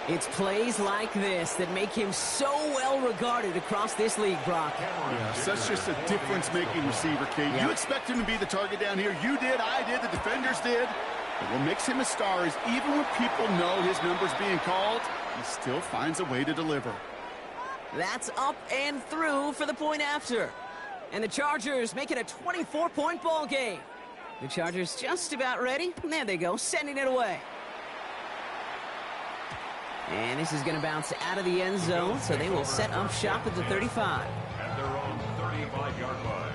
It's plays like this that make him so well regarded across this league, Brock. Yes, that's just a difference-making receiver, Kate. Yep. You expect him to be the target down here. You did, I did, the defenders did. But what makes him a star is even when people know his number's being called, he still finds a way to deliver. That's up and through for the point after. And the Chargers make it a 24-point ball game. The Chargers just about ready. And there they go, sending it away. And this is going to bounce out of the end zone, so they will set up shop at the 35. At their own 35-yard line.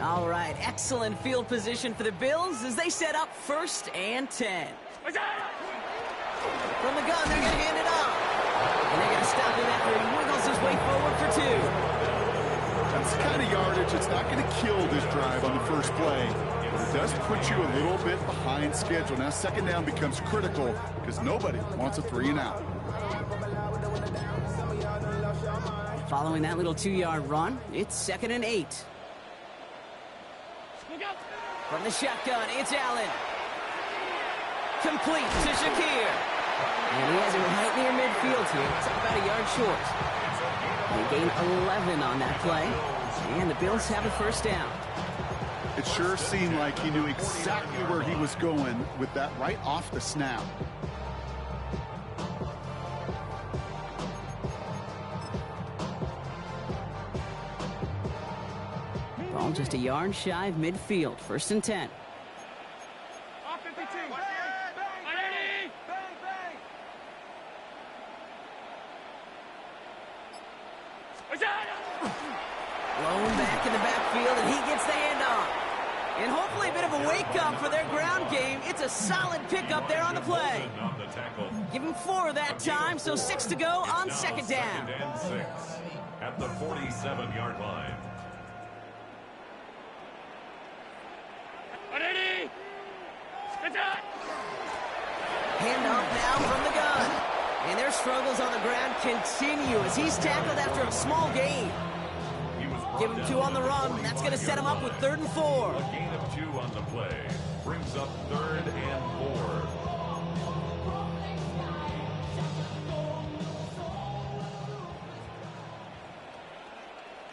All right, excellent field position for the Bills as they set up 1st and 10. From the gun, they're going to hand it off. And they're going to stop him after he wiggles his way forward for 2. That's the kind of yardage that's not going to kill this drive on the first play. But it does put you a little bit behind schedule. Now 2nd down becomes critical because nobody wants a 3-and-out. Following that little 2-yard run, it's 2nd and 8. From the shotgun, it's Allen. Complete to Shakir. And he has it right near midfield here. It's about a yard short. They gain 11 on that play. And the Bills have a 1st down. It sure seemed like he knew exactly where he was going with that right off the snap. Ball just a yard shy of midfield. 1st and 10. Blown back in the backfield, and he gets the handoff. And hopefully a bit of a wake-up for their ground game. It's a solid pickup there on the play. Give him 4 that time, so 6 to go on 2nd down. 2nd and 6 at the 47-yard line. Hand off now from the gun. And their struggles on the ground continue as he's tackled after a small gain. Give him 2 on the run. That's going to set him up with 3rd and 4. A gain of 2 on the play brings up 3rd and 4.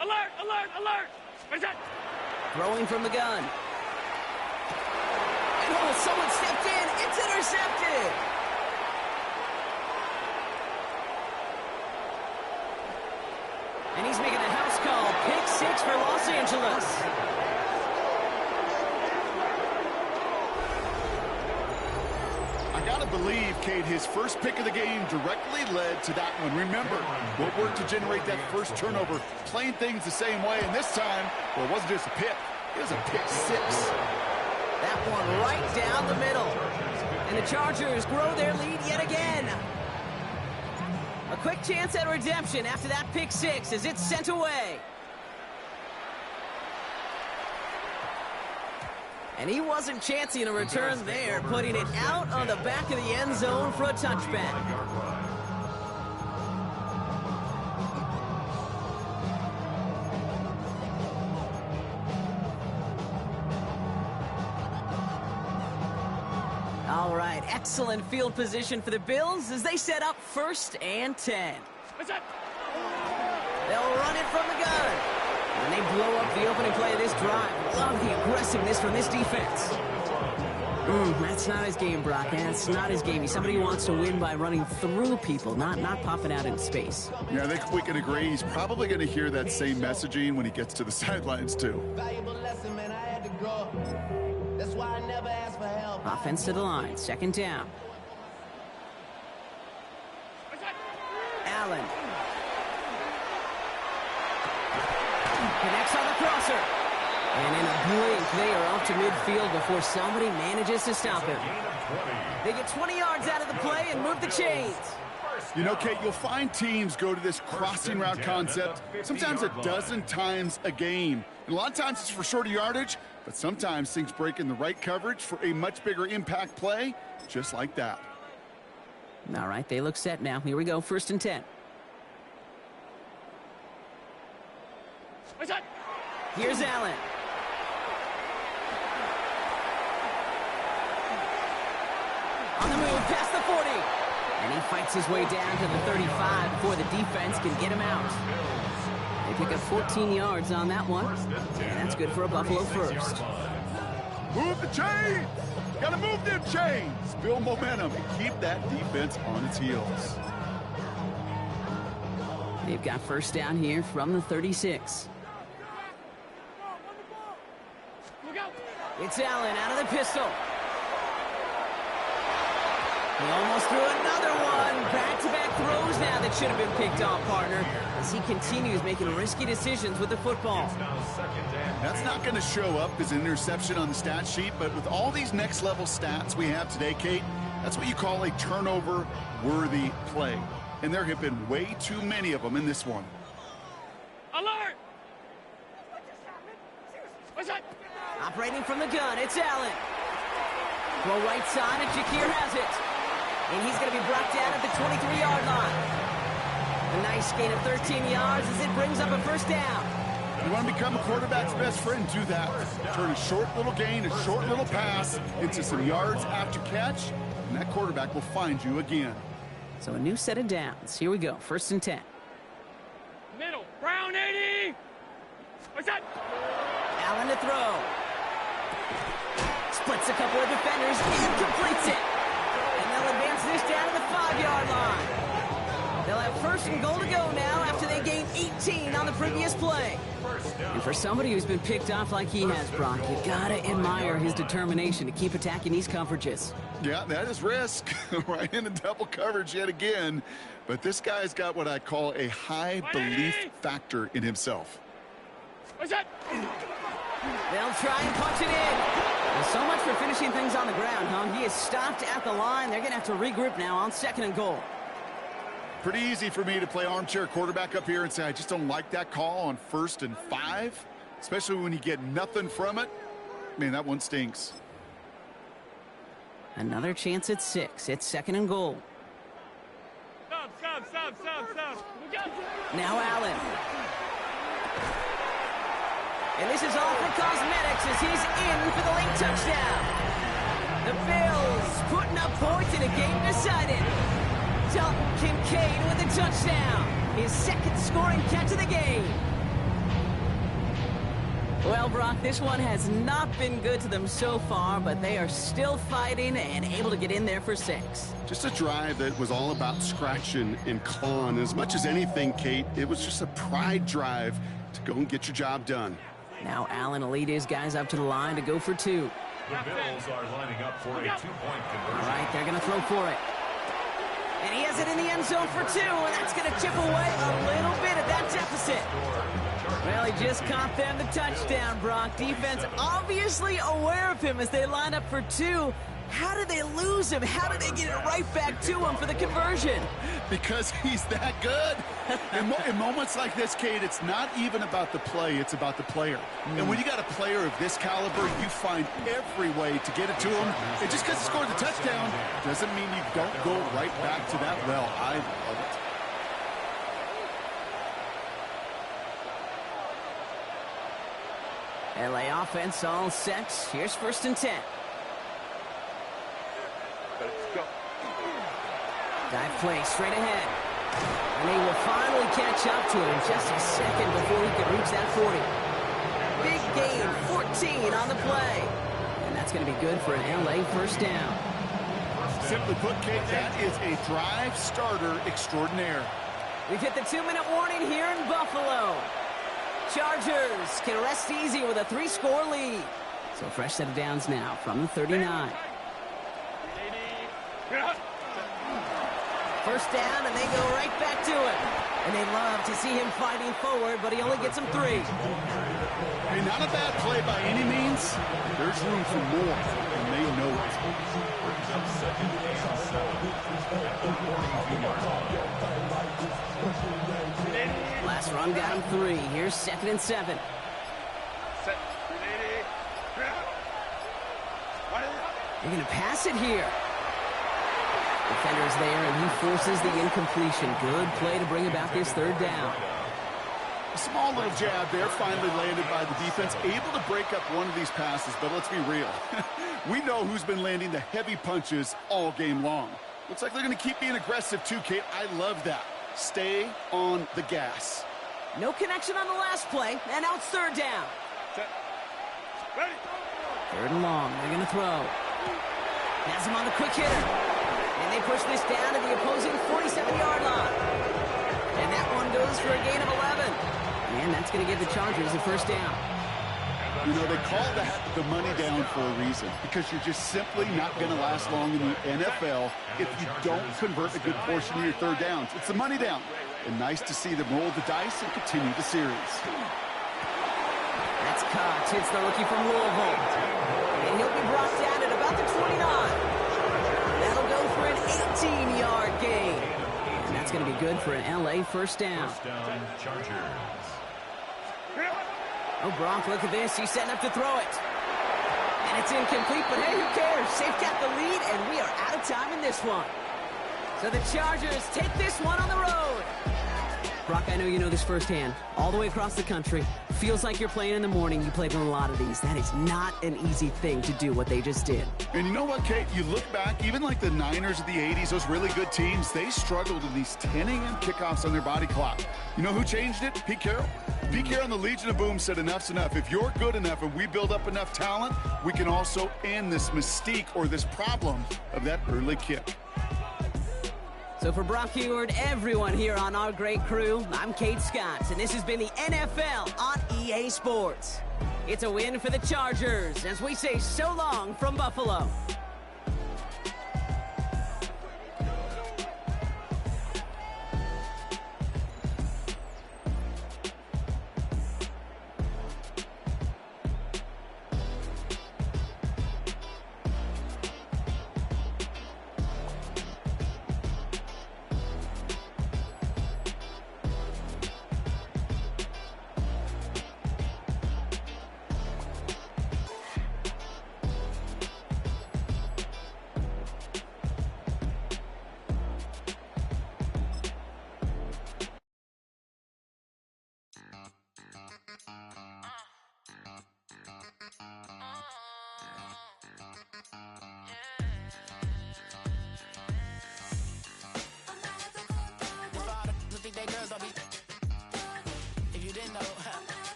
Alert, alert, alert! Where's that? Throwing from the gun. And oh, someone stepped in. It's intercepted. And he's making a house call. Pick 6 for Los Angeles. I gotta believe, Kate, his first pick of the game directly led to that one. Remember, what worked to generate that first turnover, playing things the same way, and this time, well, it wasn't just a pick, it was a pick 6. That one right down the middle. And the Chargers grow their lead yet again. A quick chance at redemption after that pick 6 as it's sent away. And he wasn't chancing a return there, putting it out on the back of the end zone for a touchback. All right, excellent field position for the Bills as they set up 1st and 10. They'll run it from the gun. And they blow up the opening play of this drive. Love the aggressiveness from this defense. That's not his game, Brock. That's not his game. He's somebody who wants to win by running through people, not popping out into space. Yeah, I think we can agree he's probably going to hear that same messaging when he gets to the sidelines, too. Valuable lesson, man. I had to grow. That's why I never asked for help. Offense to the line, 2nd down. Allen. Connects on the crosser. And in a blink, they are off to midfield before somebody manages to stop him. They get 20 yards out of the play and move the chains. You know, Kate, you'll find teams go to this crossing route concept sometimes a dozen times a game. And a lot of times it's for shorter yardage, but sometimes things break in the right coverage for a much bigger impact play, just like that. All right, they look set now. Here we go, 1st and 10. Here's Allen. On the move, past the 40. And he fights his way down to the 35 before the defense can get him out. They pick up 14 yards on that one. And that's good for a Buffalo first. Move the chains! Gotta move them chains! Build momentum and keep that defense on its heels. They've got first down here from the 36. It's Allen out of the pistol. He almost threw another one. Back-to-back throws now that should have been picked off, partner, as he continues making risky decisions with the football. That's not going to show up as an interception on the stat sheet, but with all these next-level stats we have today, Kate, that's what you call a turnover-worthy play. And there have been way too many of them in this one. Alert! What's that? Operating from the gun, it's Allen. Throw right side, and Shakir has it. And he's going to be brought down at the 23-yard line. A nice gain of 13 yards as it brings up a first down. You want to become a quarterback's best friend, do that. Turn a short little gain, a short little pass into some yards after catch, and that quarterback will find you again. So a new set of downs. Here we go, 1st and 10. Middle. Brown 80. What's that? Allen to throw. Splits a couple of defenders and completes it. And they'll advance this down to the 5-yard line. They'll have 1st and goal to go now after they gained 18 on the previous play. And for somebody who's been picked off like he has, Brock, you gotta admire his determination to keep attacking these coverages. Yeah, that is risk. Right into double coverage yet again. But this guy's got what I call a high belief factor in himself. What's that? They'll try and punch it in. Well, so much for finishing things on the ground, huh? He is stopped at the line. They're going to have to regroup now on 2nd and goal. Pretty easy for me to play armchair quarterback up here and say I just don't like that call on 1st and 5, especially when you get nothing from it. Man, that one stinks. Another chance at 6. It's 2nd and goal. Stop. We got you. Now Allen. And this is all for cosmetics as he's in for the late touchdown. The Bills putting up points in a game decided. Dalton Kincaid with a touchdown. His 2nd scoring catch of the game. Well, Brock, this one has not been good to them so far, but they are still fighting and able to get in there for 6. Just a drive that was all about scratching and clawing. As much as anything, Kate, it was just a pride drive to go and get your job done. Now Allen will lead his guys up to the line to go for 2. The Bills are lining up for a 2-point conversion. All right, they're going to throw for it. And he has it in the end zone for 2, and that's going to chip away a little bit of that deficit. Well, he just caught them the touchdown, Brock. Defense obviously aware of him as they line up for 2. How did they lose him? How did they get it right back to him for the conversion? Because he's that good. In moments like this, Kate, it's not even about the play, it's about the player. And when you got a player of this caliber, you find every way to get it to him. And just because he scored the touchdown doesn't mean you don't go right back to that well. I love it. LA offense all set. Here's 1st and 10. Dive play straight ahead. And they will finally catch up to him just a second before he can reach that 40. Big gain, 14 on the play. And that's going to be good for an LA 1st down. Simply put, Kate, that is a drive starter extraordinaire. We've hit the 2-minute warning here in Buffalo. Chargers can rest easy with a 3-score lead. So a fresh set of downs now from the 39. First down, and they go right back to it. And they love to see him fighting forward, but he only gets them 3. Hey, not a bad play by any means. There's room for more, and they know it. Last run got him 3. Here's 2nd and 7. They're going to pass it here. Defender's there, and he forces the incompletion. Good play to bring about this 3rd down. A small little jab there, finally landed by the defense, able to break up one of these passes, but let's be real. We know who's been landing the heavy punches all game long. Looks like they're going to keep being aggressive too, Kate. I love that. Stay on the gas. No connection on the last play, and now it's third down. Ready. Third and long, they're going to throw. Has him on the quick hitter. And they push this down to the opposing 47-yard line. And that one goes for a gain of 11. And that's going to give the Chargers a first down. You know, they call that the money down for a reason, because you're just simply not going to last long in the NFL if you don't convert a good portion of your third downs. It's the money down. And nice to see them roll the dice and continue the series. That's Cox, hits the rookie from Louisville. And he'll be brought down at about the 29. That'll go for an 18-yard gain. And that's going to be good for an LA first down. First down, Chargers. Oh, Gronk, look at this. He's setting up to throw it. And it's incomplete, but hey, who cares? They've got the lead, and we are out of time in this one. So the Chargers take this one on the road. Brock, I know you know this firsthand. All the way across the country. Feels like you're playing in the morning. You played in a lot of these. That is not an easy thing to do what they just did. And you know what, Kate? You look back, even like the Niners of the 80s, those really good teams, they struggled in these 10 a.m. kickoffs on their body clock. You know who changed it? Pete Carroll. Pete Carroll and the Legion of Boom said enough's enough. If you're good enough and we build up enough talent, we can also end this mystique or this problem of that early kick. So for Brock Heward, everyone here on our great crew, I'm Kate Scott, and this has been the NFL on EA Sports. It's a win for the Chargers as we say so long from Buffalo.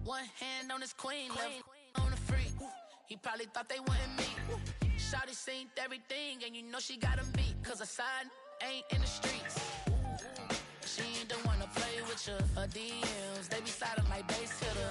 One hand on his queen, left on the freak. He probably thought they wouldn't meet. Shawty seen everything, and you know she got him beat. Cause her side ain't in the streets. She ain't the one to play with you. Her DMs, they be sliding like base hitters.